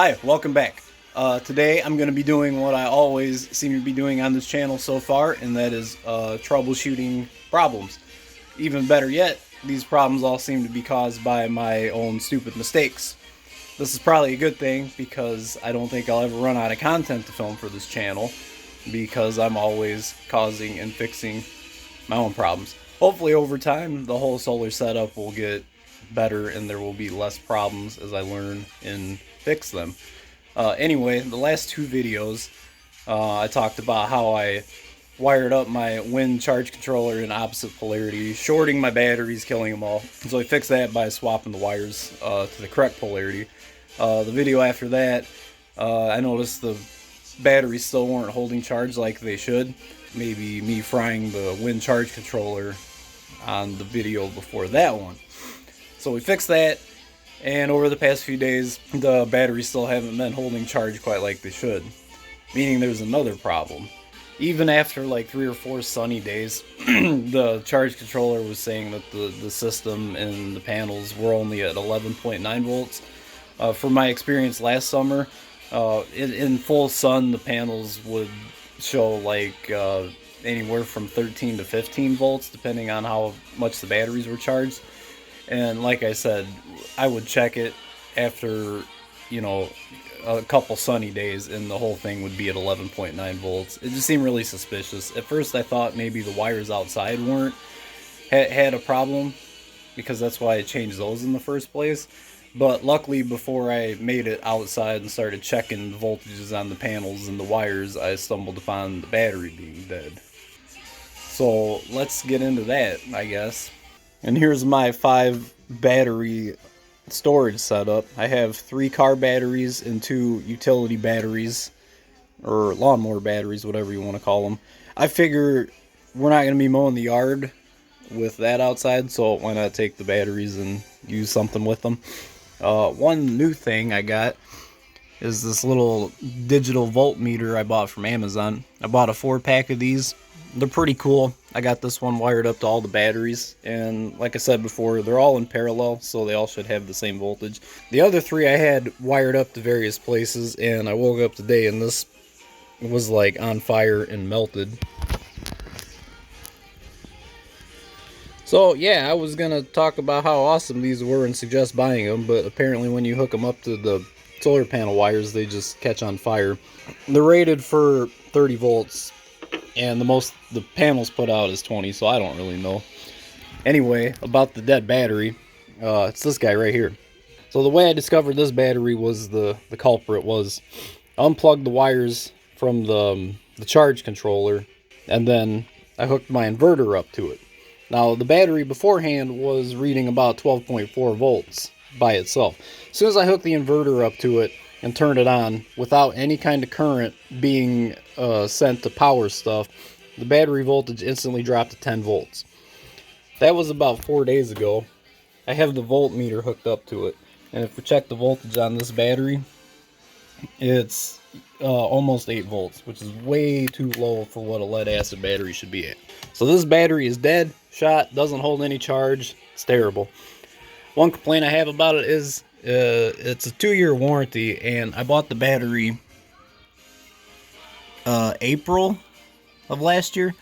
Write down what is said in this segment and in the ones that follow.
Hi, welcome back. Today I'm going to be doing what I always seem to be doing on this channel so far, and that is troubleshooting problems. Even better yet, these problems all seem to be caused by my own stupid mistakes. This is probably a good thing because I don't think I'll ever run out of content to film for this channel because I'm always causing and fixing my own problems. Hopefully over time the whole solar setup will get better and there will be less problems as I learn and fix them. Anyway, the last two videos I talked about how I wired up my wind charge controller in opposite polarity, shorting my batteries, killing them all. So I fixed that by swapping the wires to the correct polarity. The video after that, I noticed the batteries still weren't holding charge like they should. Maybe me frying the wind charge controller on the video before that one. So we fixed that, and over the past few days, the batteries still haven't been holding charge quite like they should. Meaning there's another problem. Even after like 3 or 4 sunny days, the charge controller was saying that the system and the panels were only at 11.9 volts. From my experience last summer, in full sun, the panels would show like anywhere from 13 to 15 volts, depending on how much the batteries were charged. And like I said, I would check it after, a couple sunny days, and the whole thing would be at 11.9 volts. It just seemed really suspicious. At first, I thought maybe the wires outside had a problem, because that's why I changed those in the first place. But luckily, before I made it outside and started checking the voltages on the panels and the wires, I stumbled upon the battery being dead. So let's get into that, I guess. And here's my 5 battery storage setup. I have 3 car batteries and 2 utility batteries, or lawnmower batteries, whatever you want to call them. I figure we're not going to be mowing the yard with that outside, so why not take the batteries and use something with them. One new thing I got is this little digital voltmeter I bought from Amazon. I bought a 4-pack of these. They're pretty cool. I got this one wired up to all the batteries, and like I said before, they're all in parallel, so they all should have the same voltage. The other 3 I had wired up to various places, and I woke up today and this was like on fire and melted. So yeah, I was gonna talk about how awesome these were and suggest buying them, but apparently when you hook them up to the solar panel wires, they just catch on fire. They're rated for 30 volts, and the most the panels put out is 20, so I don't really know. Anyway, about the dead battery, it's this guy right here. So the way I discovered this battery was the culprit was I unplugged the wires from the charge controller, and then I hooked my inverter up to it. Now, the battery beforehand was reading about 12.4 volts by itself. As soon as I hooked the inverter up to it and turned it on, without any kind of current being sent to power stuff, the battery voltage instantly dropped to 10 volts. That was about 4 days ago. I have the voltmeter hooked up to it, and if we check the voltage on this battery, it's almost 8 volts, which is way too low for what a lead acid battery should be at. So this battery is dead, shot, doesn't hold any charge. It's terrible. One complaint I have about it is it's a 2-year warranty, and I bought the battery April of last year.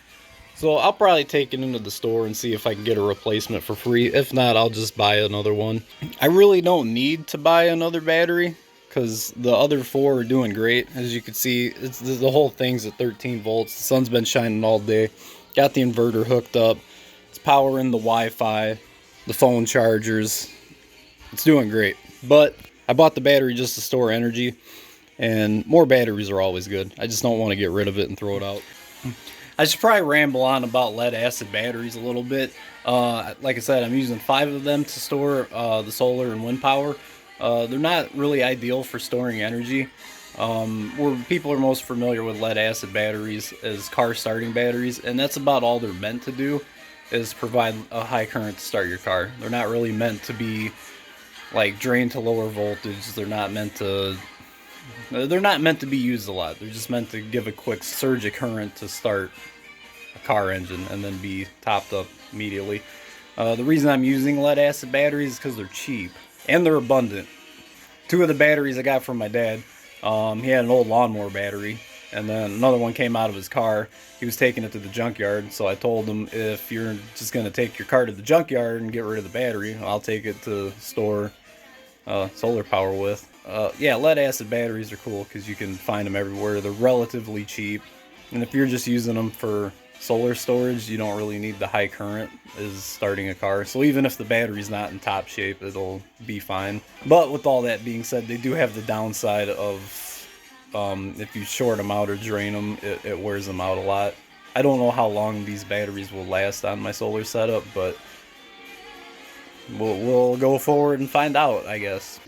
So I'll probably take it into the store and see if I can get a replacement for free. If not, I'll just buy another one. I really don't need to buy another battery because the other 4 are doing great. As you can see, the whole thing's at 13 volts. The sun's been shining all day. Got the inverter hooked up. It's powering the Wi-Fi, the phone chargers. It's doing great. But I bought the battery just to store energy, and more batteries are always good. I just don't want to get rid of it and throw it out. I should probably ramble on about lead acid batteries a little bit. Like I said, I'm using 5 of them to store the solar and wind power. They're not really ideal for storing energy. Where people are most familiar with lead acid batteries is car starting batteries, and that's about all they're meant to do, is provide a high current to start your car. They're not really meant to be like drained to lower voltage. They're not meant to be used a lot. They're just meant to give a quick surge of current to start a car engine and then be topped up immediately. The reason I'm using lead acid batteries is because they're cheap and they're abundant. Two of the batteries I got from my dad. He had an old lawnmower battery, and then another one came out of his car. He was taking it to the junkyard, so I told him, if you're just going to take your car to the junkyard and get rid of the battery, I'll take it to store solar power with. Yeah, lead acid batteries are cool because you can find them everywhere. They're relatively cheap, and if you're just using them for solar storage, you don't really need the high current is starting a car. So even if the battery's not in top shape, it'll be fine. But with all that being said, they do have the downside of if you short them out or drain them, it wears them out a lot. I don't know how long these batteries will last on my solar setup, but we'll go forward and find out, I guess.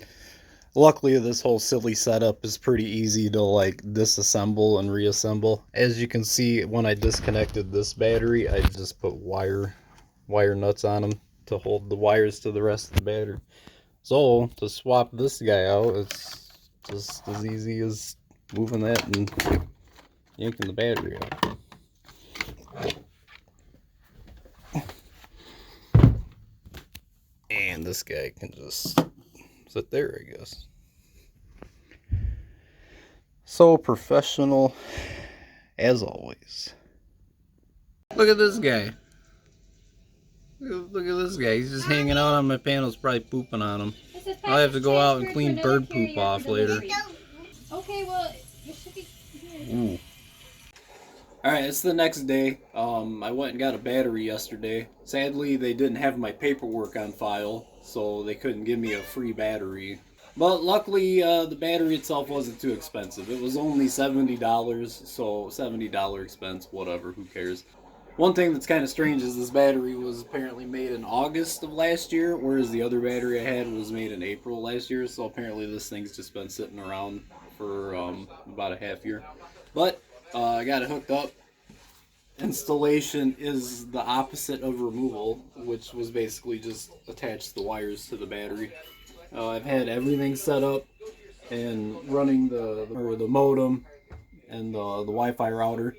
Luckily, this whole silly setup is pretty easy to like disassemble and reassemble. As you can see, when I disconnected this battery, I just put wire nuts on them to hold the wires to the rest of the battery. So to swap this guy out, it's just as easy as moving that and yanking the battery out. And this guy can just sit there, I guess. So professional as always. Look at this guy. Look at this guy. He's just hanging out on my panels, probably pooping on them. I'll have to go out and clean bird poop off later. Okay, well, it should be here. Ooh. Alright, it's the next day. I went and got a battery yesterday. Sadly, they didn't have my paperwork on file, so they couldn't give me a free battery. But luckily, the battery itself wasn't too expensive. It was only $70, so $70 expense, whatever, who cares. One thing that's kind of strange is this battery was apparently made in August of last year, whereas the other battery I had was made in April last year, so apparently this thing's just been sitting around for about a half year. But I got it hooked up. Installation is the opposite of removal, which was basically just attach the wires to the battery. I've had everything set up and running the modem and the Wi-Fi router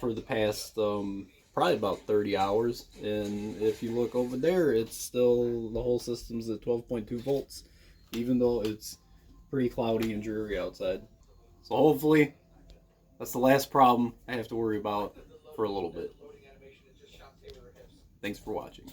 for the past probably about 30 hours. And if you look over there, it's still, the whole system's at 12.2 volts, even though it's pretty cloudy and dreary outside. So hopefully that's the last problem I have to worry about for a little bit. Thanks for watching.